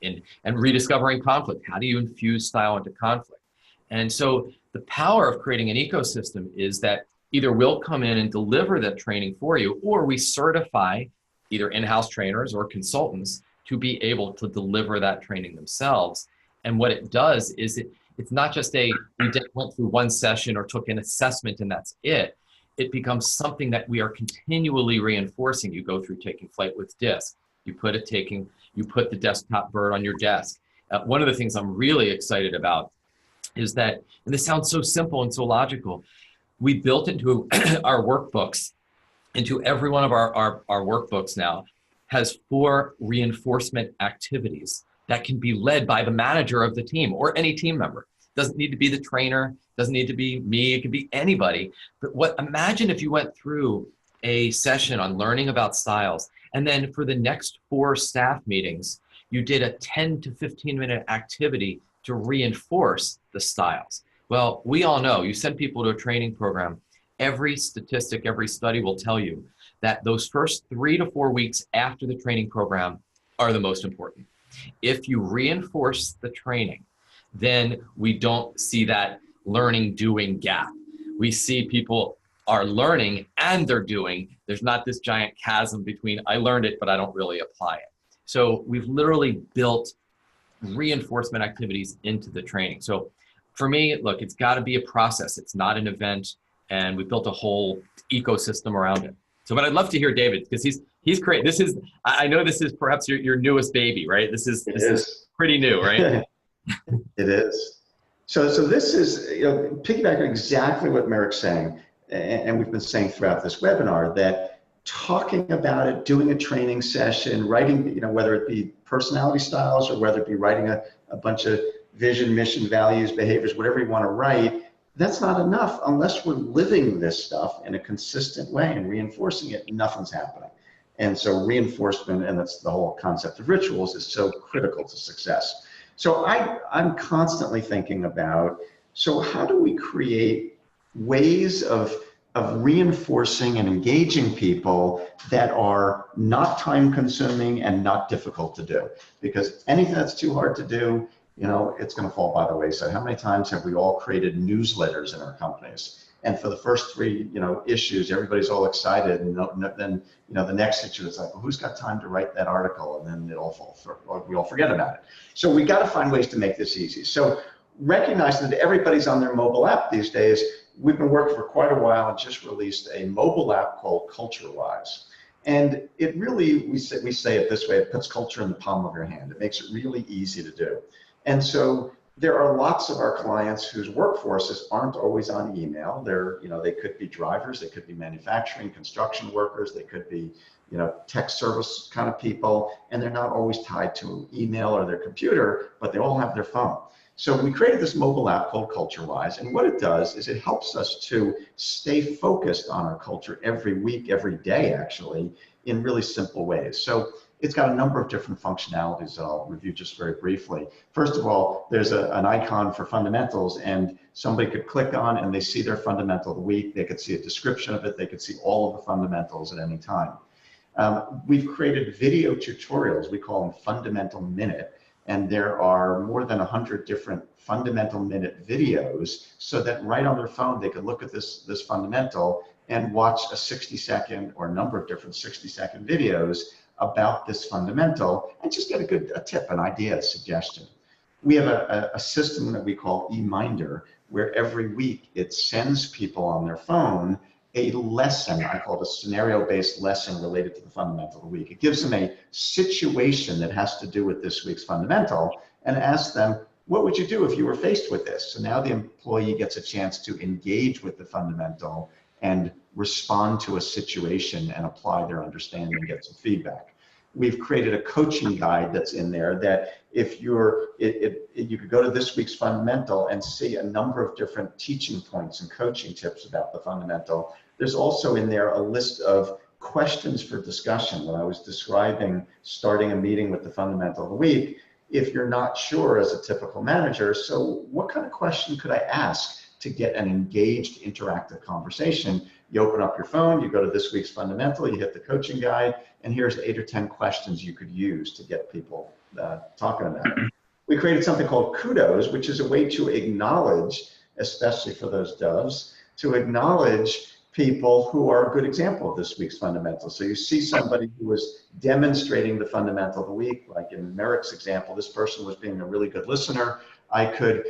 And rediscovering conflict. How do you infuse style into conflict? And so the power of creating an ecosystem is that either we'll come in and deliver that training for you, or we certify either in-house trainers or consultants to be able to deliver that training themselves. And what it does is it's not just we went through one session or took an assessment and that's it. It becomes something that we are continually reinforcing. You go through Taking Flight with DISC. You put the desktop bird on your desk. One of the things I'm really excited about is that, and this sounds so simple and so logical, we built into our workbooks, into every one of our workbooks now, has 4 reinforcement activities that can be led by the manager of the team or any team member. Doesn't need to be the trainer, doesn't need to be me, it could be anybody. But imagine if you went through a session on learning about styles, and then for the next 4 staff meetings, you did a 10 to 15 minute activity to reinforce the styles. Well, we all know, you send people to a training program, every statistic, every study will tell you that those first 3 to 4 weeks after the training program are the most important. If you reinforce the training, then we don't see that learning doing gap. We see people are learning and they're doing. There's not this giant chasm between I learned it, but I don't really apply it. So we've literally built reinforcement activities into the training. So for me, look, it's got to be a process. It's not an event, and we built a whole ecosystem around it. So, but I'd love to hear David, because he's great. This is, I know this is perhaps your newest baby, right? This is pretty new, right? It is. So this is, piggybacking exactly what Merrick's saying, and we've been saying throughout this webinar, that talking about it, doing a training session, writing, whether it be personality styles or whether it be writing a bunch of vision, mission, values, behaviors, whatever you want to write, that's not enough unless we're living this stuff in a consistent way and reinforcing it. Nothing's happening. And so reinforcement, and that's the whole concept of rituals, is so critical to success. So I'm constantly thinking about, so how do we create ways of reinforcing and engaging people that are not time consuming and not difficult to do? Because anything that's too hard to do, it's going to fall by the wayside. How many times have we all created newsletters in our companies? And for the first 3, issues, everybody's all excited, and then, the next issue is like, well, who's got time to write that article? And then we all forget about it. So we got to find ways to make this easy. So recognizing that everybody's on their mobile app these days, we've been working for quite a while and just released a mobile app called Culture-Wise. And it really, we say it this way, it puts culture in the palm of your hand. It makes it really easy to do. And so there are lots of our clients whose workforces aren't always on email. They could be drivers, they could be manufacturing, construction workers, they could be, tech service kind of people, and they're not always tied to email or their computer, but they all have their phone. So we created this mobile app called Culture-Wise, and what it does is it helps us to stay focused on our culture every week, every day, actually, in really simple ways. So it's got a number of different functionalities that I'll review just very briefly. First of all, there's an icon for fundamentals, and somebody could click on and they see their fundamental of the week. They could see a description of it. They could see all of the fundamentals at any time. We've created video tutorials. We call them Fundamental Minute. And there are more than 100 different fundamental minute videos, so that right on their phone, they could look at this fundamental and watch a 60-second or a number of different 60-second videos about this fundamental and just get a tip, an idea, a suggestion. We have a system that we call eMinder, where every week it sends people on their phone a lesson. I call it a scenario-based lesson related to the fundamental of the week. It gives them a situation that has to do with this week's fundamental and asks them, what would you do if you were faced with this? So now the employee gets a chance to engage with the fundamental and respond to a situation and apply their understanding and get some feedback. We've created a coaching guide that's in there that if you could go to this week's fundamental and see a number of different teaching points and coaching tips about the fundamental There's also in there a list of questions for discussion. When I was describing starting a meeting with the fundamental of the week, if you're not sure as a typical manager, so what kind of question could I ask to get an engaged, interactive conversation? You open up your phone, you go to this week's fundamental, you hit the coaching guide, and here's 8 or 10 questions you could use to get people talking about it. We created something called kudos, which is a way to acknowledge, especially for those doves, to acknowledge people who are a good example of this week's fundamental. So you see somebody who was demonstrating the fundamental of the week, like in Merrick's example, this person was being a really good listener. I could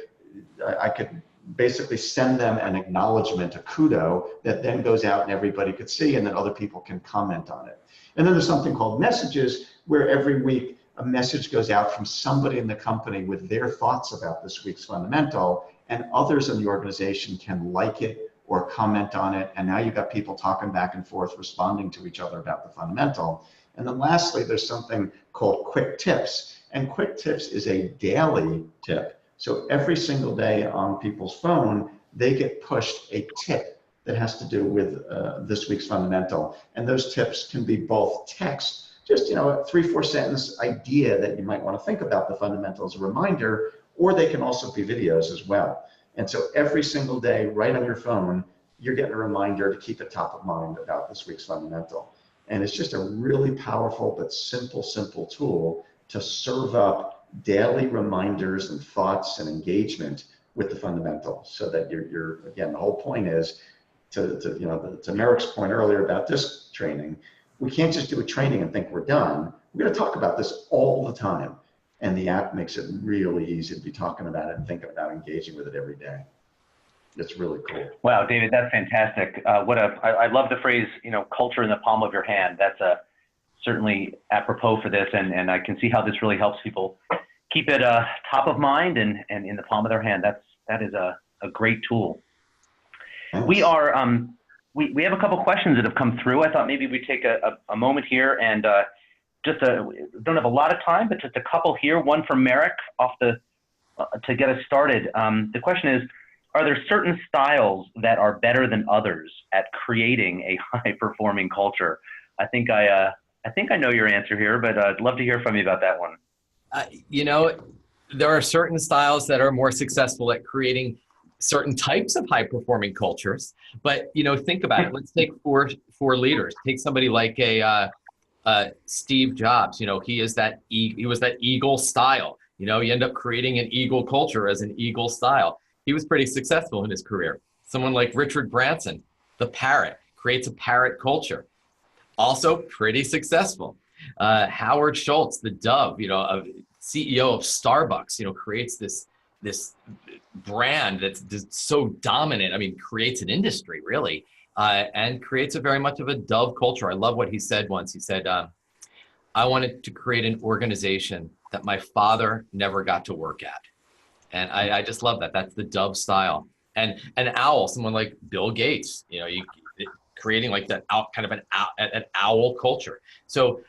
basically send them an acknowledgement, a kudo, that then goes out and everybody could see, and then other people can comment on it. And then there's something called messages, where every week a message goes out from somebody in the company with their thoughts about this week's fundamental, and others in the organization can like it or comment on it. And now you've got people talking back and forth, responding to each other about the fundamental. And then lastly, there's something called quick tips. And quick tips is a daily tip. So every single day on people's phone, they get pushed a tip that has to do with this week's fundamental. And those tips can be both text, just a 3-4 sentence idea that you might want to think about the fundamental as a reminder, or they can also be videos as well. And so every single day, right on your phone, you're getting a reminder to keep it top of mind about this week's fundamental. And it's just a really powerful but simple tool to serve up daily reminders and thoughts and engagement with the fundamental, so that you're again, the whole point is to Merrick's point earlier about this training, we can't just do a training and think we're done. We're going to talk about this all the time. And the app makes it really easy to be talking about it and thinking about engaging with it every day. It's really cool. Wow, David, that's fantastic. I love the phrase, culture in the palm of your hand. That's certainly apropos for this, and I can see how this really helps people keep it top of mind and in the palm of their hand. That is a great tool. Thanks. We are we have a couple questions that have come through. I thought maybe we'd take a moment here and don't have a lot of time, but just a couple here. One from Merrick to get us started. The question is, are there certain styles that are better than others at creating a high-performing culture? I think I know your answer here, but I'd love to hear from you about that one. There are certain styles that are more successful at creating certain types of high-performing cultures. But think about it. Let's take four leaders. Take somebody like Steve Jobs. He was that eagle style. You end up creating an eagle culture as an eagle style. He was pretty successful in his career. Someone like Richard Branson, the parrot, creates a parrot culture. Also pretty successful. Howard Schultz, the dove, CEO of Starbucks, creates this brand that's so dominant. I mean, creates an industry really, and creates a very much of a dove culture. I love what he said once. He said, I wanted to create an organization that my father never got to work at. And I just love that. That's the dove style. And an owl, someone like Bill Gates, creating like that kind of an owl culture. So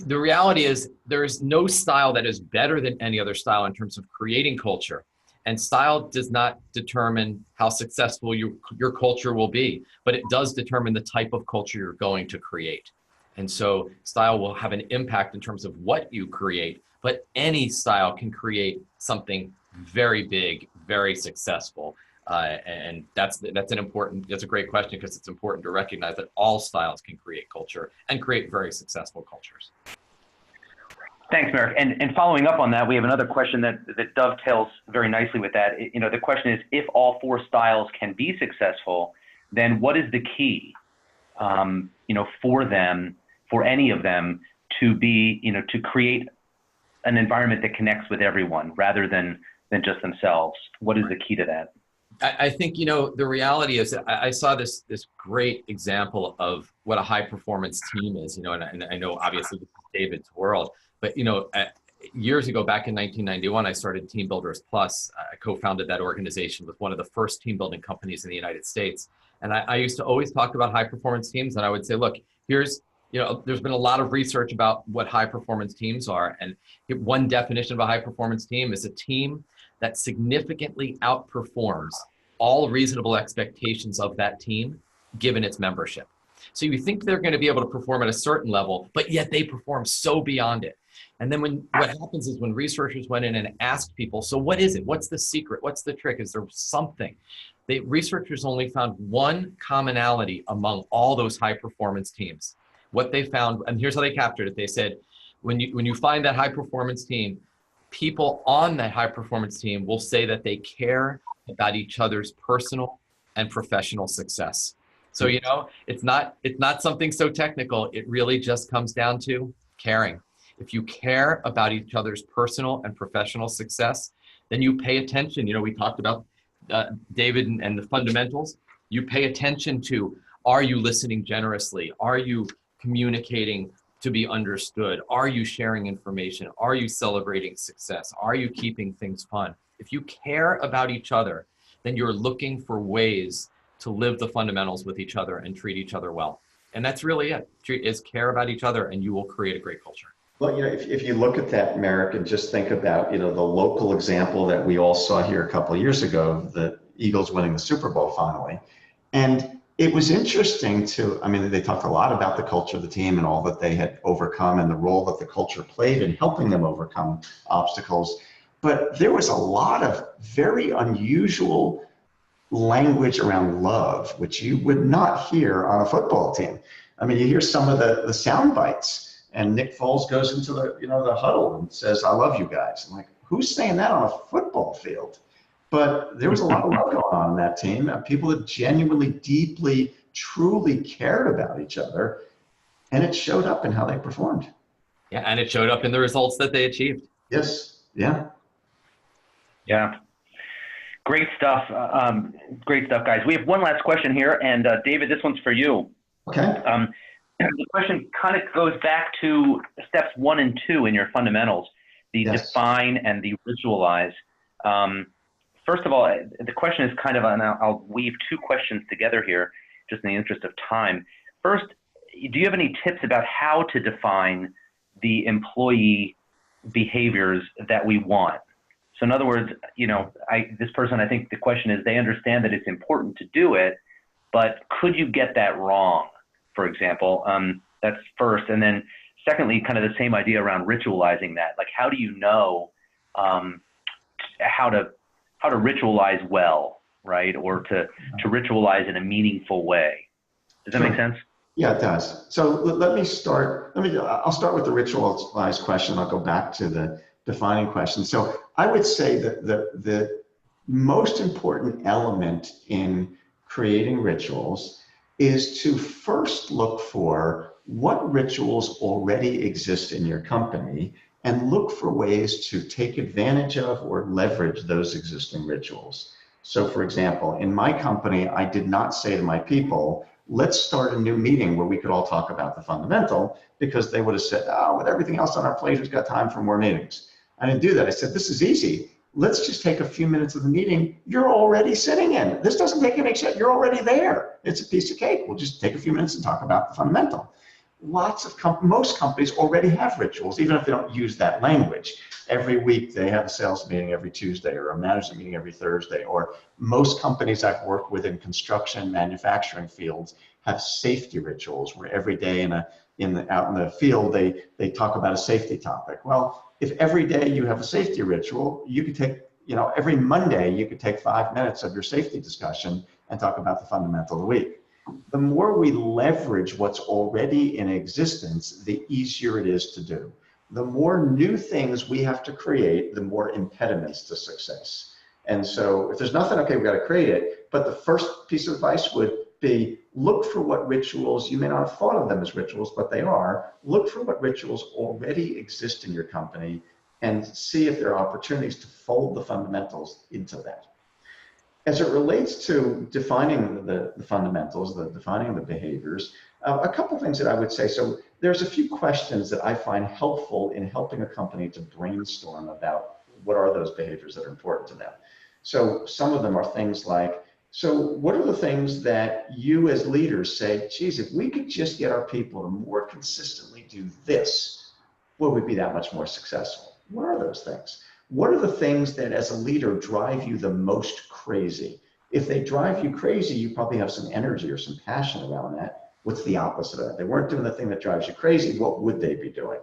the reality is there is no style that is better than any other style in terms of creating culture. And style does not determine how successful your culture will be, but it does determine the type of culture you're going to create. And so style will have an impact in terms of what you create, but any style can create something very big, very successful. And that's a great question, because it's important to recognize that all styles can create culture and create very successful cultures. Thanks, Merrick. And following up on that, we have another question that dovetails very nicely with that. The question is, if all 4 styles can be successful, then what is the key, for any of them to be, to create an environment that connects with everyone rather than just themselves? What is the key to that? I think, the reality is that I saw this great example of what a high performance team is, and I know obviously this is David's world, but, years ago, back in 1991, I started Team Builders Plus. I co-founded that organization with one of the first team building companies in the United States. And I used to always talk about high performance teams. And I would say, look, there's been a lot of research about what high performance teams are. And one definition of a high performance team is a team that significantly outperforms all reasonable expectations of that team given its membership. So you think they're going to be able to perform at a certain level, but yet they perform so beyond it. And then what happens is when researchers went in and asked people, so what is it? What's the secret? What's the trick? Is there something? Researchers only found one commonality among all those high performance teams. What they found, and here's how they captured it. They said, when you find that high performance team, people on that high performance team will say that they care about each other's personal and professional success. So, it's not something so technical. It really just comes down to caring. If you care about each other's personal and professional success, then you pay attention. We talked about David and the fundamentals. You pay attention to, are you listening generously? Are you communicating to be understood? Are you sharing information? Are you celebrating success? Are you keeping things fun? If you care about each other, then you're looking for ways to live the fundamentals with each other and treat each other well. And that's really it, is care about each other, and you will create a great culture. Well, if you look at that, Merrick, and just think about, the local example that we all saw here a couple of years ago, the Eagles winning the Super Bowl finally. And it was interesting they talked a lot about the culture of the team and all that they had overcome and the role that the culture played in helping them overcome obstacles. But there was a lot of very unusual language around love, which you would not hear on a football team. You hear some of the sound bites. And Nick Foles goes into the huddle and says, "I love you guys." I'm like, who's saying that on a football field? But there was a lot of love going on in that team. People that genuinely, deeply, truly cared about each other. And it showed up in how they performed. Yeah, and it showed up in the results that they achieved. Yes, yeah. Yeah. Great stuff. Great stuff, guys. We have one last question here. And David, this one's for you. Okay. The question kind of goes back to steps 1 and 2 in your fundamentals, the define and the ritualize. First of all, the question is kind of, and I'll weave 2 questions together here, just in the interest of time. First, do you have any tips about how to define the employee behaviors that we want? So in other words, this person, I think the question is, they understand that it's important to do it, but could you get that wrong? For example, that's first. And then secondly, kind of the same idea around ritualizing that. Like, how do you know how to ritualize well, right? Or to ritualize in a meaningful way. Does that make sense? Yeah, it does. So let me start. I'll start with the ritualized question. I'll go back to the defining question. So I would say that the most important element in creating rituals is to first look for what rituals already exist in your company and look for ways to take advantage of or leverage those existing rituals. So for example, in my company, I did not say to my people, let's start a new meeting where we could all talk about the fundamental, because they would have said, oh, with everything else on our plate, who's got time for more meetings? I didn't do that. I said, this is easy. Let's just take a few minutes of the meeting you're already sitting in. This doesn't take any shit. You're already there. It's a piece of cake. We'll just take a few minutes and talk about the fundamental. Most companies already have rituals, even if they don't use that language. Every week they have a sales meeting every Tuesday, or a management meeting every Thursday, or most companies I've worked with in construction, manufacturing fields have safety rituals where every day out in the field they talk about a safety topic. Well, if every day you have a safety ritual, you could take, every Monday you could take 5 minutes of your safety discussion and talk about the fundamental of the week. The more we leverage what's already in existence, the easier it is to do. The more new things we have to create, the more impediments to success. And so if there's nothing, okay, we've got to create it. But the first piece of advice would be, look for what rituals, you may not have thought of them as rituals, but they are. Look for what rituals already exist in your company and see if there are opportunities to fold the fundamentals into that. As it relates to defining the fundamentals, defining the behaviors, a couple things that I would say. So there's a few questions that I find helpful in helping a company to brainstorm about what are those behaviors that are important to them. So some of them are things like, so what are the things that you as leaders say, geez, if we could just get our people to more consistently do this, would we be that much more successful? What are those things? What are the things that as a leader drive you the most crazy? If they drive you crazy, you probably have some energy or some passion around that. What's the opposite of that? They weren't doing the thing that drives you crazy. What would they be doing?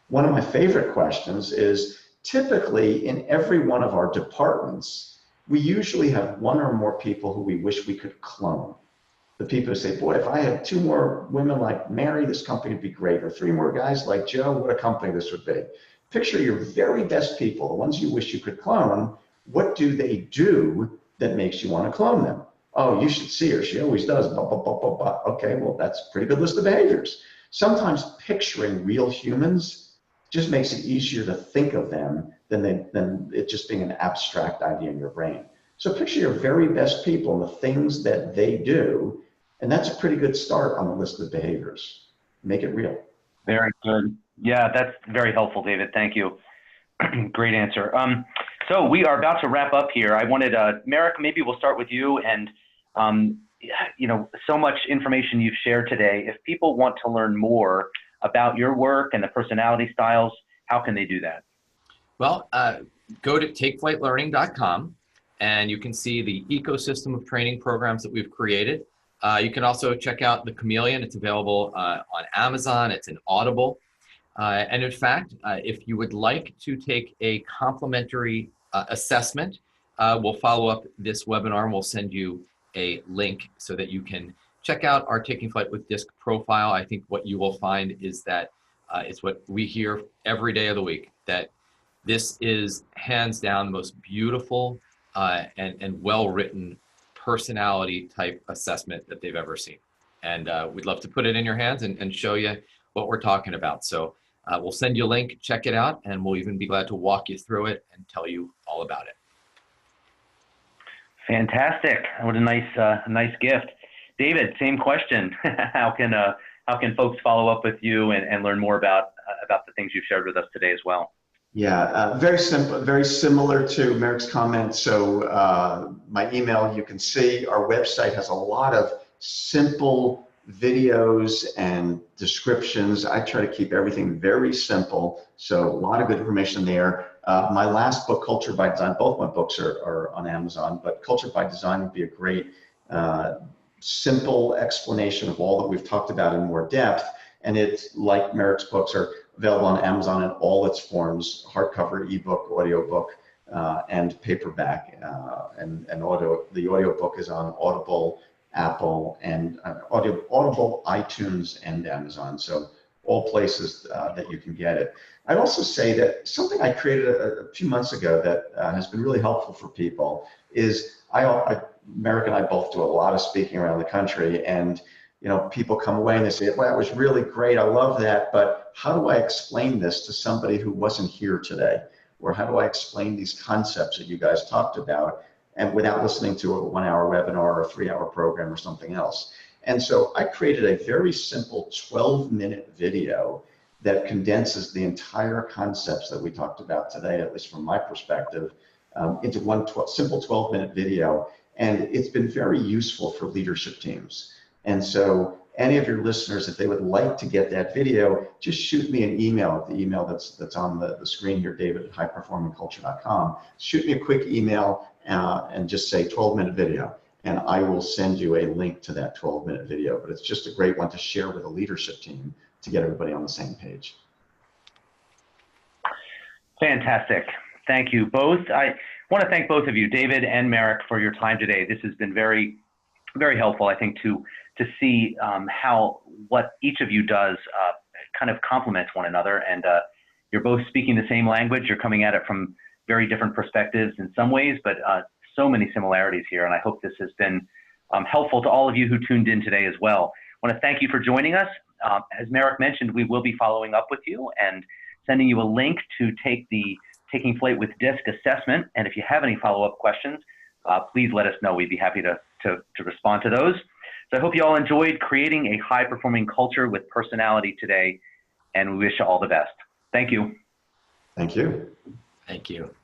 One of my favorite questions is, typically in every one of our departments, we usually have one or more people who we wish we could clone. The people who say, boy, if I had 2 more women like Mary, this company would be great. Or 3 more guys like Joe, what a company this would be. Picture your very best people, the ones you wish you could clone. What do they do that makes you want to clone them? Oh, you should see her. She always does. Blah, blah, blah, blah, blah. Okay, well, that's a pretty good list of behaviors. Sometimes picturing real humans just makes it easier to think of them than it just being an abstract idea in your brain. So picture your very best people and the things that they do, and that's a pretty good start on the list of behaviors. Make it real. Very good. Yeah, that's very helpful, David. Thank you. Great answer. So we are about to wrap up here. I wanted, Merrick, maybe we'll start with you. And, so much information you've shared today. If people want to learn more about your work and the personality styles, how can they do that? Well, go to takeflightlearning.com and you can see the ecosystem of training programs that we've created. You can also check out the Chameleon. It's available on Amazon. It's an Audible. And in fact, if you would like to take a complimentary assessment, we'll follow up this webinar and we'll send you a link so that you can check out our Taking Flight with DISC profile. I think what you will find is that it's what we hear every day of the week, that this is hands down the most beautiful and well-written personality type assessment that they've ever seen. And we'd love to put it in your hands and show you what we're talking about. So we'll send you a link, check it out, and we'll even be glad to walk you through it and tell you all about it. Fantastic. What a nice gift. David, same question. How can folks follow up with you and learn more about the things you've shared with us today as well? Yeah, very simple, very similar to Merrick's comment. So my email, you can see our website has a lot of simple videos and descriptions. I try to keep everything very simple. So a lot of good information there. My last book, Culture by Design, both my books are on Amazon, but Culture by Design would be a great simple explanation of all that we've talked about in more depth. And it's like Merrick's books are available on Amazon in all its forms: hardcover, ebook, audiobook, and paperback. And the audiobook is on Audible, Apple, and Audible, iTunes, and Amazon. So all places that you can get it. I'd also say that something I created a few months ago that has been really helpful for people is Merrick and I both do a lot of speaking around the country, and people come away and they say, well, that was really great, I love that, but how do I explain this to somebody who wasn't here today? Or how do I explain these concepts that you guys talked about, and without listening to a 1-hour webinar or a 3-hour program or something else? And so I created a very simple 12-minute video that condenses the entire concepts that we talked about today, at least from my perspective, into one simple 12-minute video. And it's been very useful for leadership teams. And so any of your listeners, if they would like to get that video, just shoot me an email at the email that's on the screen here, david@highperformingculture.com. Shoot me a quick email and just say 12-minute video, and I will send you a link to that 12-minute video. But it's just a great one to share with a leadership team to get everybody on the same page. Fantastic. Thank you both. I want to thank both of you, David and Merrick, for your time today. This has been very, very helpful, I think, to see how what each of you does kind of complements one another. And you're both speaking the same language. You're coming at it from very different perspectives in some ways, but so many similarities here. And I hope this has been helpful to all of you who tuned in today as well. I want to thank you for joining us. As Merrick mentioned, we will be following up with you and sending you a link to take the Taking Flight with DISC assessment. And if you have any follow-up questions, please let us know. We'd be happy to respond to those. So I hope you all enjoyed creating a high-performing culture with personality today, and we wish you all the best. Thank you. Thank you. Thank you.